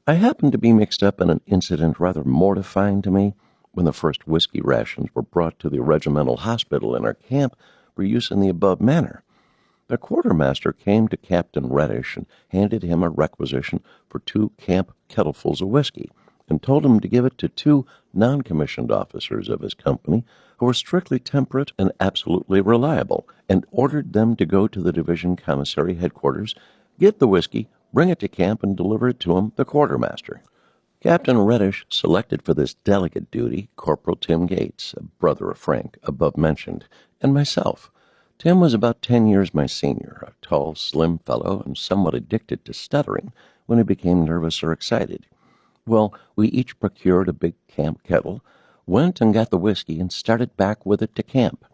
I happened to be mixed up in an incident rather mortifying to me when the first whiskey rations were brought to the regimental hospital in our camp for use in the above manner. The quartermaster came to Captain Reddish and handed him a requisition for 2 camp kettlefuls of whiskey, and told him to give it to 2 non-commissioned officers of his company who were strictly temperate and absolutely reliable, and ordered them to go to the division commissary headquarters, get the whiskey, bring it to camp, and deliver it to him, the quartermaster. Captain Reddish selected for this delicate duty Corporal Tim Gates, a brother of Frank, above mentioned, and myself. Tim was about 10 years my senior, a tall, slim fellow, and somewhat addicted to stuttering when he became nervous or excited. Well, we each procured a big camp kettle, went and got the whiskey, and started back with it to camp.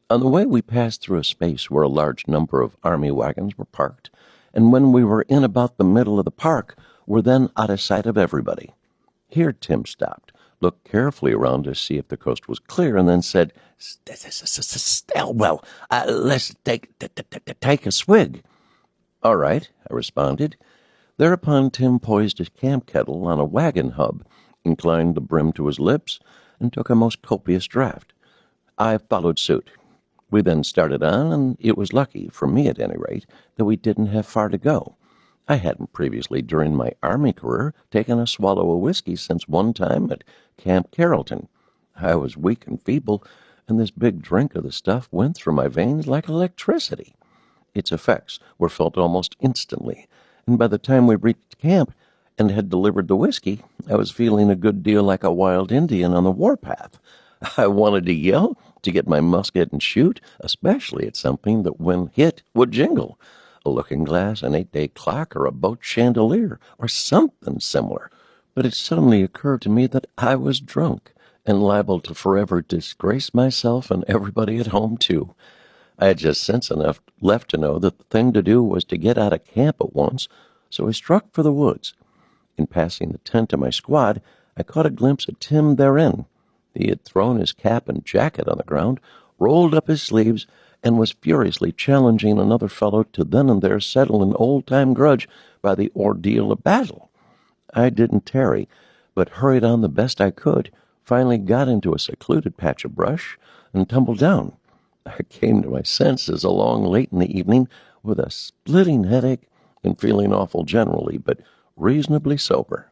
On the way, we passed through a space where a large number of army wagons were parked, and when we were in about the middle of the park, were then out of sight of everybody. Here Tim stopped, looked carefully around to see if the coast was clear, and then said, "Well, let's take a swig." "All right," I responded. Thereupon Tim poised his camp kettle on a wagon hub, inclined the brim to his lips, and took a most copious draught. I followed suit. We then started on, and it was lucky, for me at any rate, that we didn't have far to go. I hadn't previously, during my Army career, taken a swallow of whiskey since one time at Camp Carrollton. I was weak and feeble, and this big drink of the stuff went through my veins like electricity. Its effects were felt almost instantly, and by the time we reached camp and had delivered the whiskey, I was feeling a good deal like a wild Indian on the warpath. I wanted to yell, to get my musket and shoot, especially at something that, when hit, would jingle. A looking-glass, an 8-day clock, or a boat chandelier, or something similar. But it suddenly occurred to me that I was drunk, and liable to forever disgrace myself and everybody at home, too. I had just sense enough left to know that the thing to do was to get out of camp at once, so I struck for the woods. In passing the tent of my squad, I caught a glimpse of Tim therein. He had thrown his cap and jacket on the ground, rolled up his sleeves, and was furiously challenging another fellow to then and there settle an old-time grudge by the ordeal of battle. I didn't tarry, but hurried on the best I could, finally got into a secluded patch of brush, and tumbled down. I came to my senses along late in the evening with a splitting headache and feeling awful generally, but reasonably sober.